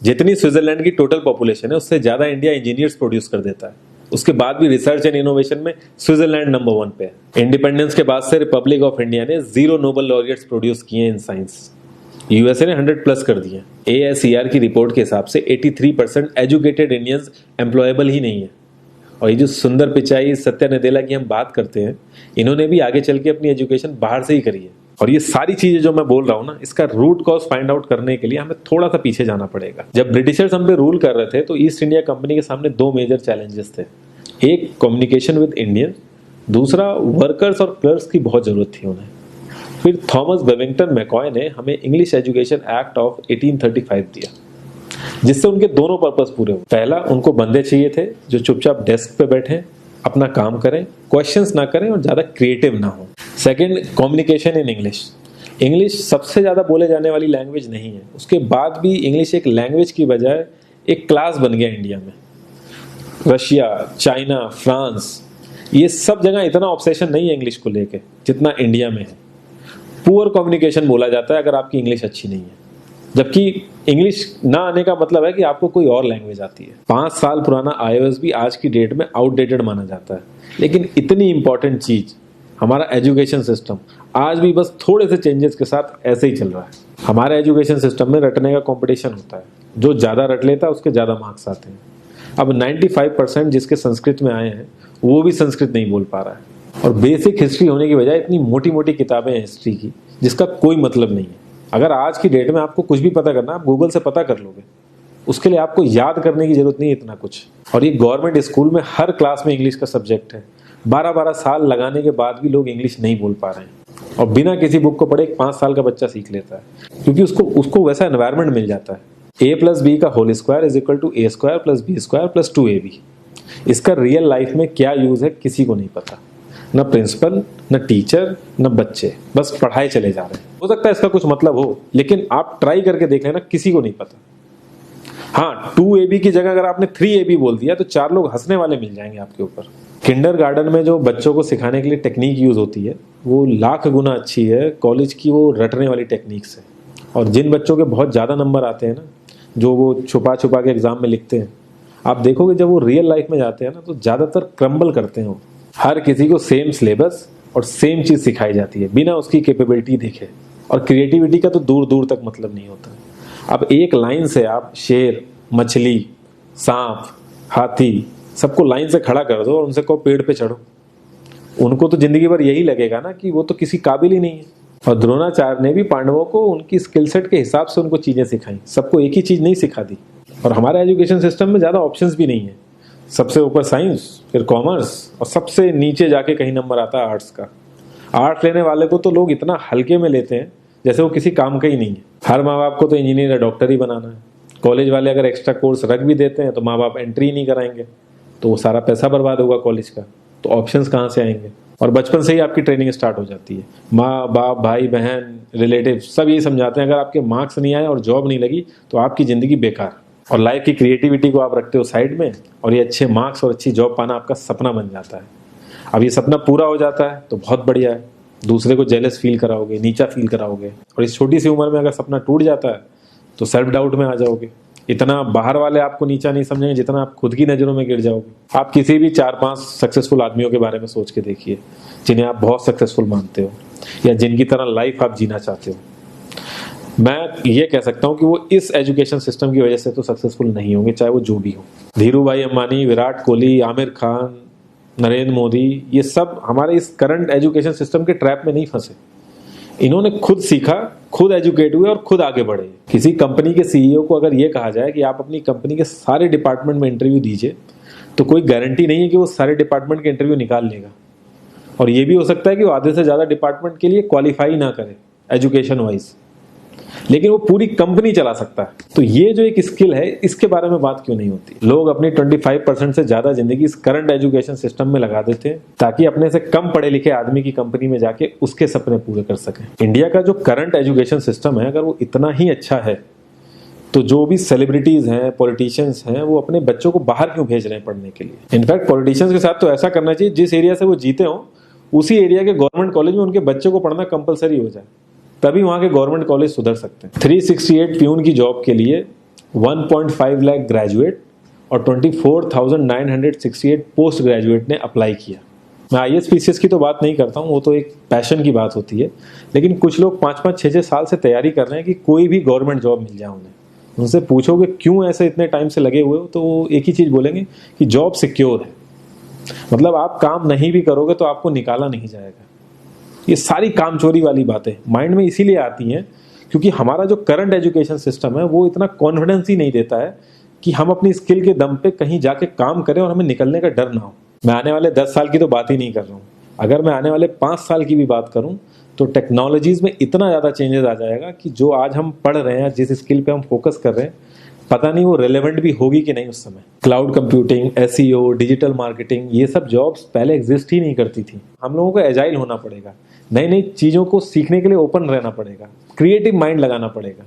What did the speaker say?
जितनी स्विट्जरलैंड की total population है उससे ज्यादा इंडिया इंजीनियर्स प्रोड्यूस कर देता है। उसके बाद भी रिसर्च एंड इनोवेशन में स्विट्जरलैंड नंबर 1 पे है। इंडिपेंडेंस के बाद से रिपब्लिक ऑफ इंडिया ने 0 नोबेल लॉरियट्स प्रोड्यूस किए इन साइंस। यूएसए ने 100+ कर दिए। ASER की रिपोर्ट के हिसाब से 83% एजुकेटेड इंडियंस एम्प्लॉयबल ही नहीं है। और ये जो सुंदर पिचाई, सत्या नदेला की हम बात करते हैं, इन्होंने भी आगे चल के अपनी एजुकेशन बाहर से ही करी है। और ये सारी चीजें जो मैं बोल रहा हूँ ना, इसका रूट कॉज फाइंड आउट करने के लिए हमें थोड़ा सा पीछे जाना पड़ेगा। जब ब्रिटिशर्स हम पे रूल कर रहे थे तो ईस्ट इंडिया कंपनी के सामने 2 मेजर चैलेंजेस थे। एक, कम्युनिकेशन विद इंडियन, दूसरा वर्कर्स और क्लर्क्स की बहुत जरूरत थी उन्हें। फिर थॉमस बेविंगटन मैकॉय ने हमें इंग्लिश एजुकेशन एक्ट ऑफ 1835 दिया, जिससे उनके दोनों पर्पस पूरे हुए। पहला, उनको बंदे चाहिए थे जो चुपचाप डेस्क पे बैठे, अपना काम करें, क्वेश्चंस ना करें और ज्यादा क्रिएटिव ना हो। Second, communication in English. English सबसे ज्यादा बोले जाने वाली लैंग्वेज नहीं है, उसके बाद भी इंग्लिश एक लैंग्वेज की बजाय एक क्लास बन गया इंडिया में। रशिया, चाइना, फ्रांस, ये सब जगह इतना ऑब्सेशन नहीं है इंग्लिश को लेके जितना इंडिया में है। पुअर कम्युनिकेशन बोला जाता है अगर आपकी इंग्लिश अच्छी नहीं है, जबकि इंग्लिश ना आने का मतलब है कि आपको कोई और लैंग्वेज आती है। 5 साल पुराना iOS भी आज की डेट में आउटडेटेड माना जाता है। लेकिन इतनी इंपॉर्टेंट चीज, हमारा एजुकेशन सिस्टम, आज भी बस थोड़े से चेंजेस के साथ ऐसे ही चल रहा है। हमारे एजुकेशन सिस्टम में रटने का कंपटीशन होता है, जो ज्यादा रट लेता है उसके ज्यादा मार्क्स आते हैं। अब 95% जिसके संस्कृत में आए हैं वो भी संस्कृत नहीं बोल पा रहा है। और बेसिक हिस्ट्री होने की बजाय इतनी मोटी मोटी किताबें हैं हिस्ट्री की जिसका कोई मतलब नहीं है। अगर आज की डेट में आपको कुछ भी पता करना, आप गूगल से पता कर लोगे, उसके लिए आपको याद करने की जरूरत नहीं है इतना कुछ। और ये गवर्नमेंट स्कूल में हर क्लास में इंग्लिश का सब्जेक्ट है। 12-12 साल लगाने के बाद भी लोग इंग्लिश नहीं बोल पा रहे हैं, और बिना किसी बुक को पढ़े 5 साल का बच्चा सीख लेता है, क्योंकि उसको वैसा एनवायरमेंट मिल जाता है। A+B का whole square is equal to A² + B² + 2AB। इसका रियल लाइफ में क्या यूज है किसी को नहीं पता, न प्रिंसिपल, न टीचर, न बच्चे, बस पढ़ाए चले जा रहे हैं। हो सकता है इसका कुछ मतलब हो, लेकिन आप ट्राई करके देख लेना, किसी को नहीं पता। हाँ, 2AB की जगह अगर आपने 3AB बोल दिया तो 4 लोग हंसने वाले मिल जाएंगे आपके ऊपर। किंडरगार्टन में जो बच्चों को सिखाने के लिए टेक्निक यूज होती है वो लाख गुना अच्छी है कॉलेज की वो रटने वाली टेक्निक से। और जिन बच्चों के बहुत ज्यादा नंबर आते हैं ना, जो वो छुपा छुपा के एग्जाम में लिखते हैं, आप देखोगे जब वो रियल लाइफ में जाते हैं ना तो ज्यादातर क्रम्बल करते हैं वो। हर किसी को सेम सिलेबस और सेम चीज सिखाई जाती है बिना उसकी कैपेबिलिटी देखे, और क्रिएटिविटी का तो दूर दूर तक मतलब नहीं होता। अब एक लाइन से आप शेर, मछली, सांप, हाथी सबको लाइन से खड़ा कर दो और उनसे कहो पेड़ पे चढ़ो, उनको तो जिंदगी भर यही लगेगा ना कि वो तो किसी काबिल ही नहीं है। और द्रोणाचार्य ने भी पांडवों को उनकी स्किल सेट के हिसाब से उनको चीजें सिखाई, सबको एक ही चीज नहीं सिखा दी। और हमारे एजुकेशन सिस्टम में ज्यादा ऑप्शंस भी नहीं है। सबसे ऊपर साइंस, फिर कॉमर्स, और सबसे नीचे जाके कहीं नंबर आता है आर्ट्स का। आर्ट्स लेने वाले को तो लोग इतना हल्के में लेते हैं जैसे वो किसी काम का ही नहीं है। हर माँ बाप को तो इंजीनियर या डॉक्टर ही बनाना है। कॉलेज वाले अगर एक्स्ट्रा कोर्स रख भी देते हैं तो माँ बाप एंट्री नहीं कराएंगे, तो वो सारा पैसा बर्बाद होगा कॉलेज का। तो ऑप्शंस कहाँ से आएंगे? और बचपन से ही आपकी ट्रेनिंग स्टार्ट हो जाती है। माँ बाप, भाई बहन, रिलेटिव सब यही समझाते हैं अगर आपके मार्क्स नहीं आए और जॉब नहीं लगी तो आपकी जिंदगी बेकार। और लाइफ की क्रिएटिविटी को आप रखते हो साइड में, और ये अच्छे मार्क्स और अच्छी जॉब पाना आपका सपना बन जाता है। अब ये सपना पूरा हो जाता है तो बहुत बढ़िया है, दूसरे को जेलस फील कराओगे, नीचा फील कराओगे। और इस छोटी सी उम्र में अगर सपना टूट जाता है तो सेल्फ डाउट में आ जाओगे। इतना बाहर वाले आपको नीचा नहीं समझेंगे जितना आप खुद की नजरों में गिर जाओगे। आप किसी भी 4-5 सक्सेसफुल आदमियों के बारे में सोच के देखिए जिन्हें आप बहुत सक्सेसफुल मानते हो, या जिनकी तरह लाइफ आप जीना चाहते हो। मैं ये कह सकता हूं कि वो इस एजुकेशन सिस्टम की वजह से तो सक्सेसफुल नहीं होंगे, चाहे वो जो भी हो। धीरू भाई अंबानी, विराट कोहली, आमिर खान, नरेंद्र मोदी, ये सब हमारे इस करंट एजुकेशन सिस्टम के ट्रैप में नहीं फंसे। इन्होंने खुद सीखा, खुद एजुकेट हुए और खुद आगे बढ़े। किसी कंपनी के सीईओ को अगर ये कहा जाए कि आप अपनी कंपनी के सारे डिपार्टमेंट में इंटरव्यू दीजिए, तो कोई गारंटी नहीं है कि वो सारे डिपार्टमेंट के इंटरव्यू निकाल लेगा। और ये भी हो सकता है कि वो आधे से ज्यादा डिपार्टमेंट के लिए क्वालिफाई ना करे एजुकेशन वाइज, लेकिन वो पूरी कंपनी चला सकता है। तो ये जो एक स्किल है, इसके बारे में बात क्यों नहीं होती? लोग अपनी 25% से ज्यादा जिंदगी इस करंट एजुकेशन सिस्टम में लगा देते हैं ताकि अपने से कम पढ़े लिखे आदमी की कंपनी में जाके उसके सपने पूरे कर सकें। इंडिया का जो करंट एजुकेशन सिस्टम है, अगर वो इतना ही अच्छा है तो जो भी सेलिब्रिटीज हैं, पॉलिटिशियंस हैं, वो अपने बच्चों को बाहर क्यों भेज रहे हैं पढ़ने के लिए? इनफैक्ट पॉलिटिशियंस के साथ तो ऐसा करना चाहिए जिस एरिया से वो जीते हो उसी एरिया के गवर्नमेंट कॉलेज में उनके बच्चों को पढ़ना कंपलसरी हो जाए, तभी वहां के गवर्नमेंट कॉलेज सुधर सकते हैं। 368 प्यून की जॉब के लिए 1.5 लाख ग्रेजुएट और 24,968 पोस्ट ग्रेजुएट ने अप्लाई किया। मैं IAS-PCS की तो बात नहीं करता हूँ, वो तो एक पैशन की बात होती है, लेकिन कुछ लोग 5-5, 6-6 साल से तैयारी कर रहे हैं कि कोई भी गवर्नमेंट जॉब मिल जाए उन्हें। उनसे पूछोगे क्यों ऐसे इतने टाइम से लगे हुए हो, तो वो एक ही चीज़ बोलेंगे कि जॉब सिक्योर है। मतलब आप काम नहीं भी करोगे तो आपको निकाला नहीं जाएगा। ये सारी कामचोरी वाली बातें माइंड में इसीलिए आती हैं क्योंकि हमारा जो करंट एजुकेशन सिस्टम है वो इतना कॉन्फिडेंस ही नहीं देता है कि हम अपनी स्किल के दम पे कहीं जाके काम करें और हमें निकलने का डर ना हो। मैं आने वाले 10 साल की तो बात ही नहीं कर रहा हूँ, अगर मैं आने वाले 5 साल की भी बात करूँ तो टेक्नोलॉजीज में इतना ज़्यादा चेंजेस आ जाएगा कि जो आज हम पढ़ रहे हैं, जिस स्किल पे हम फोकस कर रहे हैं, पता नहीं वो रेलेवेंट भी होगी कि नहीं उस समय। Cloud computing, SEO, digital marketing, ये सब जॉब्स पहले एग्जिस्ट ही नहीं करती थी। हम लोगों को एजाइल होना पड़ेगा, नई नई चीज़ों को सीखने के लिए ओपन रहना पड़ेगा, क्रिएटिव माइंड लगाना पड़ेगा।